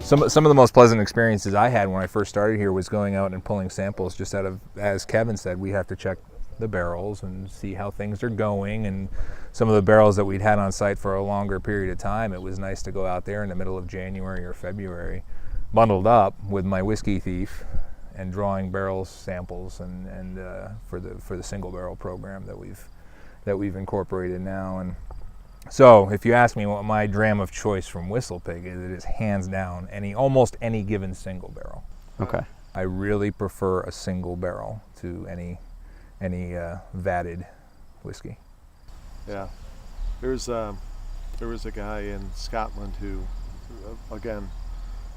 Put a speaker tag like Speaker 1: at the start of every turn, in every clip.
Speaker 1: Some of the most pleasant experiences I had when I first started here was going out and pulling samples just out of, as Kevin said, we have to check the barrels and see how things are going. And some of the barrels that we'd had on site for a longer period of time, it was nice to go out there in the middle of January or February, bundled up with my whiskey thief and drawing barrel samples and for the single barrel program that we've incorporated now. And so if you ask me what my dram of choice from WhistlePig is, it is hands down almost any given single barrel.
Speaker 2: Okay.
Speaker 1: I really prefer a single barrel to any vatted whiskey.
Speaker 3: Yeah, there was a guy in Scotland who, again,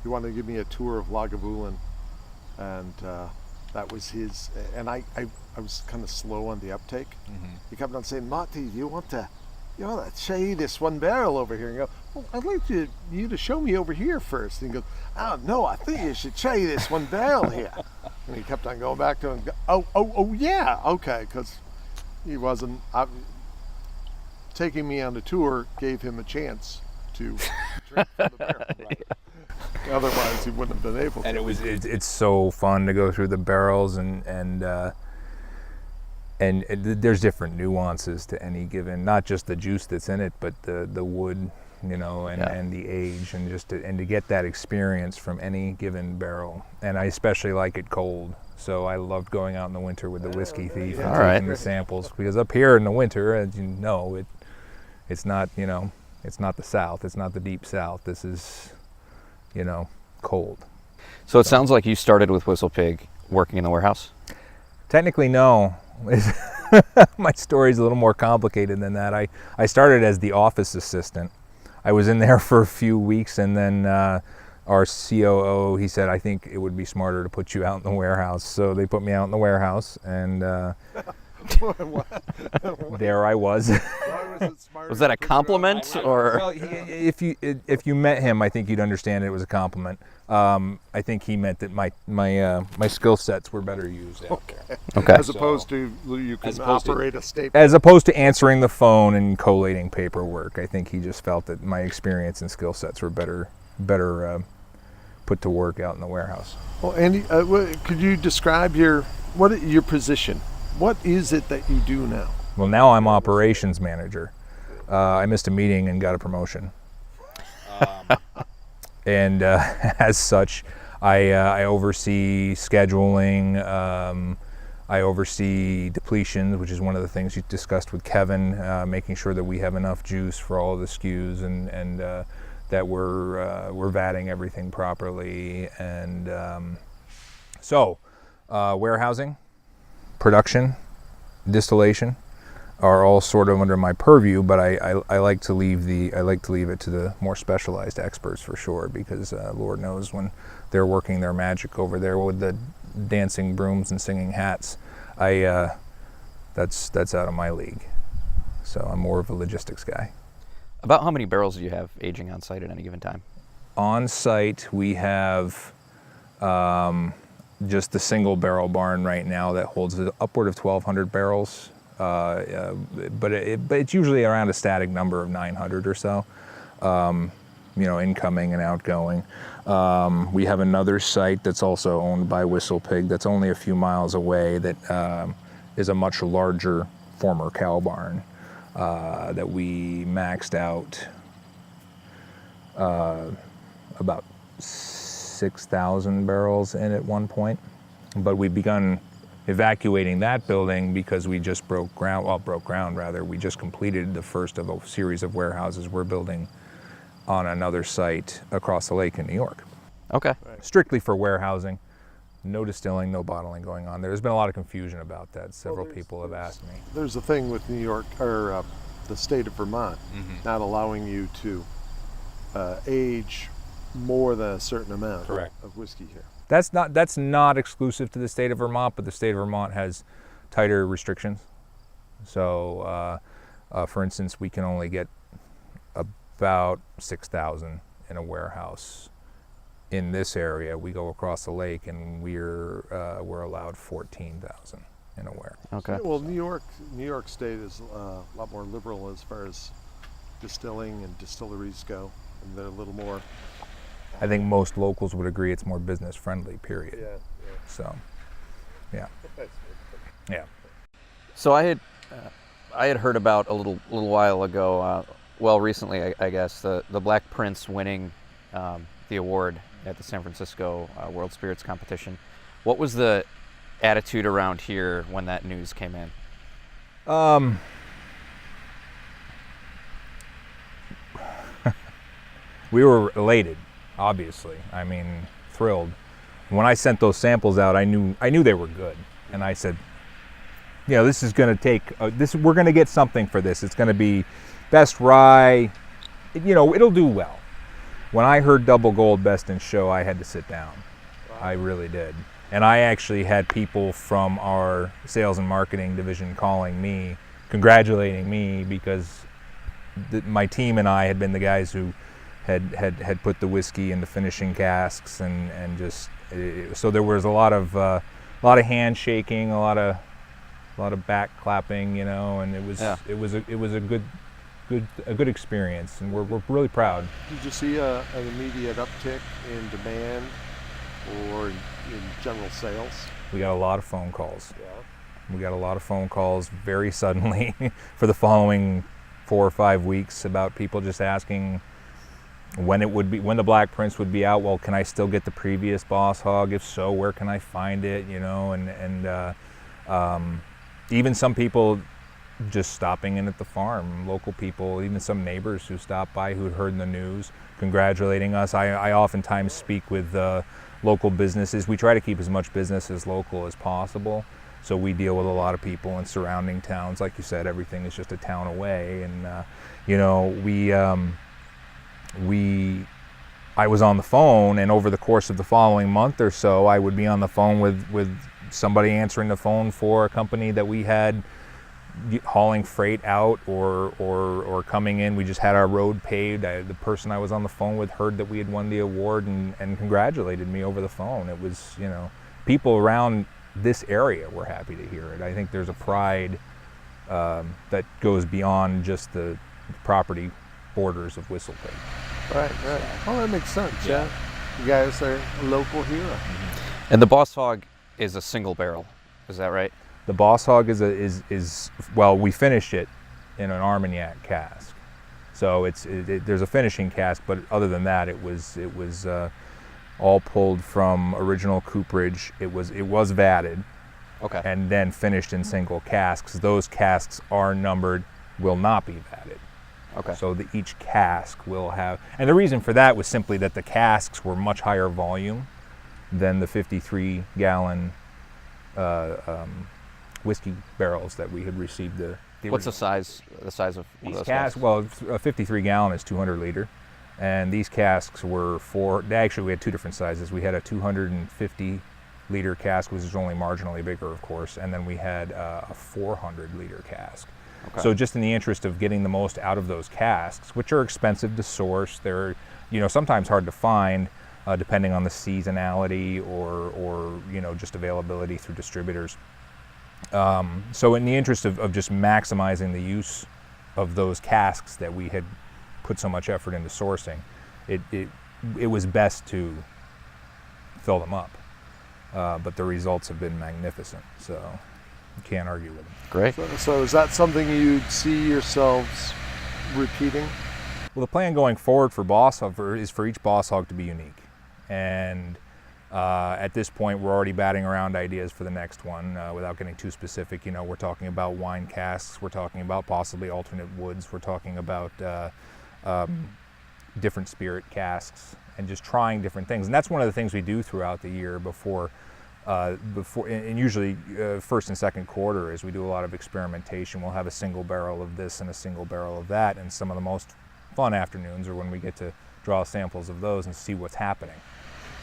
Speaker 3: he wanted to give me a tour of Lagavulin, and that was his. And I was kind of slow on the uptake.
Speaker 1: Mm-hmm.
Speaker 3: He kept on saying, "Marty, you want to try this one barrel over here?" And I go, "Well, I'd like you to show me over here first." And he goes, "Oh no, I think you should try this one barrel here." And he kept on going back to him. Oh yeah, okay, because he wasn't taking me on the tour. Gave him a chance to drink from the barrel. Right? Otherwise, he wouldn't have been able to.
Speaker 1: And it's so fun to go through the barrels and there's different nuances to any given, not just the juice that's in it, but the wood, and the age, and to get that experience from any given barrel. And I especially like it cold. So I loved going out in the winter with the whiskey thief and taking the samples, because up here in the winter, as you know, it's not it's not the South, it's not the deep South. This is cold.
Speaker 2: So it sounds like you started with WhistlePig working in the warehouse?
Speaker 1: Technically, no. My story's a little more complicated than that. I started as the office assistant. I was in there for a few weeks, and then our COO, he said, "I think it would be smarter to put you out in the warehouse." So they put me out in the warehouse, and there I was.
Speaker 2: Was that a compliment, or?
Speaker 1: Well, if you met him, I think you'd understand it was a compliment. I think he meant that my skill sets were better used out there.
Speaker 2: Okay.
Speaker 3: As opposed to you can operate a staple.
Speaker 1: As opposed to answering the phone and collating paperwork, I think he just felt that my experience and skill sets were better put to work out in the warehouse.
Speaker 3: Well, Andy, could you describe your position? What is it that you do now?
Speaker 1: Well, now I'm operations manager. I missed a meeting and got a promotion. And as such, I oversee scheduling. I oversee depletions, which is one of the things you discussed with Kevin, making sure that we have enough juice for all of the SKUs and that we're vatting everything properly. And so warehousing, production, distillation are all sort of under my purview, but I like to leave it to the more specialized experts for sure, because Lord knows when they're working their magic over there with the dancing brooms and singing hats, that's out of my league. So I'm more of a logistics guy.
Speaker 2: About how many barrels do you have aging on site at any given time? On
Speaker 1: site we have just the single barrel barn right now that holds upward of 1,200 barrels. But it's usually around a static number of 900 or so, incoming and outgoing. We have another site that's also owned by WhistlePig that's only a few miles away that is a much larger former cow barn that we maxed out about 6,000 barrels in at one point. But we've begun evacuating that building because we just broke ground. We just completed the first of a series of warehouses we're building on another site across the lake in New York.
Speaker 2: Okay.
Speaker 1: Strictly for warehousing. No distilling, no bottling going on. There's been a lot of confusion about that. Several people have asked me.
Speaker 3: There's a thing with New York, or the state of Vermont, not allowing you to age more than a certain amount of whiskey here. That's
Speaker 1: not exclusive to the state of Vermont, but the state of Vermont has tighter restrictions. So, for instance, we can only get about 6,000 in a warehouse. In this area, we go across the lake, and we're allowed 14,000 in a warehouse.
Speaker 2: Okay.
Speaker 3: Well, New York State is a lot more liberal as far as distilling and distilleries go, and they're a little more
Speaker 1: I think most locals would agree it's more business friendly, period.
Speaker 3: Yeah.
Speaker 1: So, yeah. Yeah.
Speaker 2: So I had heard about a little while ago, recently, I guess, the Black Prince winning the award at the San Francisco World Spirits Competition. What was the attitude around here when that news came in?
Speaker 1: We were elated, obviously. I mean, thrilled. When I sent those samples out, I knew they were good, and I said, this is going to take we're going to get something for this. It's going to be best rye. It'll do well. When I heard double gold best in show, I had to sit down. Wow. I really did. And I actually had people from our sales and marketing division calling me, congratulating me, because my team and I had been the guys who had put the whiskey in the finishing casks, and just so there was a lot of handshaking, a lot of back clapping, and it was a good experience, and we're really proud.
Speaker 3: Did you see an immediate uptick in demand or in general sales?
Speaker 1: We got a lot of phone calls.
Speaker 3: Yeah.
Speaker 1: We got a lot of phone calls very suddenly for the following 4 or 5 weeks about people just asking when the Black Prince would be out. Well, can I still get the previous Boss Hogg? If so, where can I find it? Even some people just stopping in at the farm, local people, even some neighbors who stopped by who had heard the news, congratulating us. I oftentimes speak with local businesses. We try to keep as much business as local as possible. So we deal with a lot of people in surrounding towns. Like you said, everything is just a town away. And, I was on the phone, and over the course of the following month or so, I would be on the phone with somebody answering the phone for a company that we had hauling freight out or coming in. We just had our road paved. The person I was on the phone with heard that we had won the award and congratulated me over the phone. It was, people around this area were happy to hear it. I think there's a pride that goes beyond just the property borders of WhistlePig.
Speaker 3: Right. Oh, that makes sense. Yeah. You guys are a local hero.
Speaker 2: And the Boss Hogg is a single barrel. Is that right?
Speaker 1: The Boss Hogg is we finished it in an Armagnac cask, so there's a finishing cask, but other than that, it was all pulled from original cooperage. It was vatted,
Speaker 2: okay,
Speaker 1: and then finished in single casks. Those casks are numbered, will not be vatted.
Speaker 2: Okay.
Speaker 1: So each cask will have, and the reason for that was simply that the casks were much higher volume than the 53-gallon whiskey barrels that we had received.
Speaker 2: What's the size of
Speaker 1: these
Speaker 2: those
Speaker 1: casks? Well, a 53-gallon is 200 liter, and these casks were actually we had two different sizes. We had a 250-liter cask, which is only marginally bigger, of course, and then we had a 400-liter cask.
Speaker 2: Okay.
Speaker 1: So just in the interest of getting the most out of those casks, which are expensive to source, they're sometimes hard to find, depending on the seasonality or just availability through distributors. So in the interest of just maximizing the use of those casks that we had put so much effort into sourcing, it was best to fill them up. But the results have been magnificent, so you can't argue with them.
Speaker 2: Great.
Speaker 3: So is that something you'd see yourselves repeating?
Speaker 1: Well, the plan going forward for Boss Hogg is for each Boss Hogg to be unique. And at this point, we're already batting around ideas for the next one without getting too specific. We're talking about wine casks. We're talking about possibly alternate woods. We're talking about different spirit casks and just trying different things. And that's one of the things we do throughout the year before and usually first and second quarter is we do a lot of experimentation. We'll have a single barrel of this and a single barrel of that. And some of the most fun afternoons are when we get to draw samples of those and see what's happening.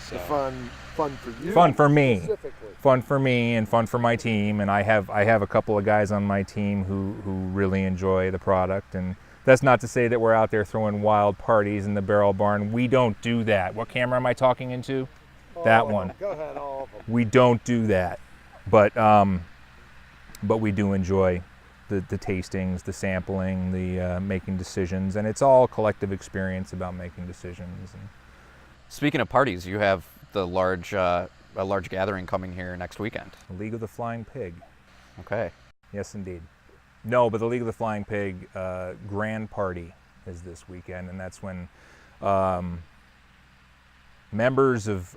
Speaker 3: So fun for you.
Speaker 1: Fun for me.
Speaker 3: Specifically.
Speaker 1: Fun for me and fun for my team. And I have a couple of guys on my team who really enjoy the product. And that's not to say that we're out there throwing wild parties in the barrel barn. We don't do that. What camera am I talking into? That one.
Speaker 3: Go ahead, all of them.
Speaker 1: We don't do that. But we do enjoy the tastings, the sampling, the making decisions, and it's all collective experience about making decisions. And
Speaker 2: Speaking of parties, you have the a large gathering coming here next weekend.
Speaker 1: The League of the Flying Pig.
Speaker 2: Okay.
Speaker 1: Yes, indeed. No, but the League of the Flying Pig grand party is this weekend, and that's when members of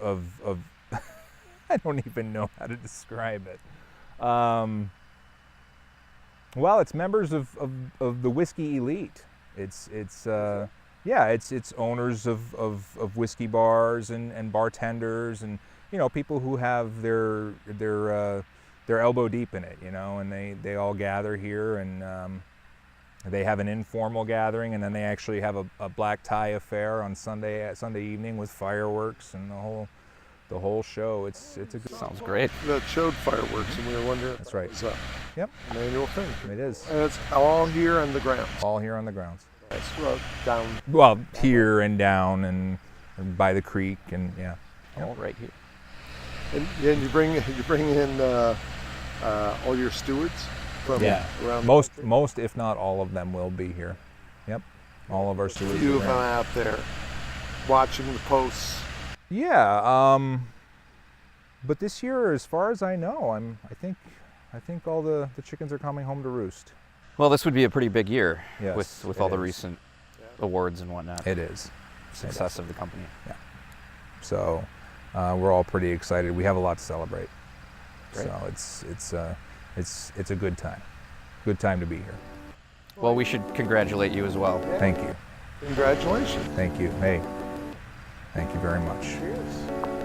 Speaker 1: I don't even know how to describe it. Well, it's members of the Whisky Elite. It's owners of whiskey bars and bartenders, and people who have their elbow deep in it, and they all gather here, and they have an informal gathering, and then they actually have a black tie affair on Sunday evening with fireworks and the whole show. It's a good.
Speaker 2: Sounds great.
Speaker 3: That showed fireworks, and we were wondering.
Speaker 1: That's right.
Speaker 3: It's
Speaker 1: Yep.
Speaker 3: an annual thing.
Speaker 1: It is.
Speaker 3: And it's all here on the grounds.
Speaker 1: All here on the grounds.
Speaker 3: Well, down.
Speaker 1: Well, here and down and by the creek, and yeah.
Speaker 2: All right here.
Speaker 3: And you bring in all your stewards from around.
Speaker 1: Most, if not all of them, will be here. Yep. All of our stewards.
Speaker 3: You
Speaker 1: are
Speaker 3: come out there watching the posts.
Speaker 1: Yeah. But this year, as far as I know, I think all the chickens are coming home to roost.
Speaker 2: Well, this would be a pretty big year
Speaker 1: Yes,
Speaker 2: with
Speaker 1: it
Speaker 2: all the
Speaker 1: is.
Speaker 2: recent awards and whatnot.
Speaker 1: It is.
Speaker 2: Success of the company.
Speaker 1: Yeah. So we're all pretty excited. We have a lot to celebrate.
Speaker 2: Great.
Speaker 1: So it's a good time. Good time to be here.
Speaker 2: Well, we should congratulate you as well.
Speaker 1: Thank you.
Speaker 3: Congratulations.
Speaker 1: Thank you. Hey. Thank you very much.
Speaker 3: Cheers.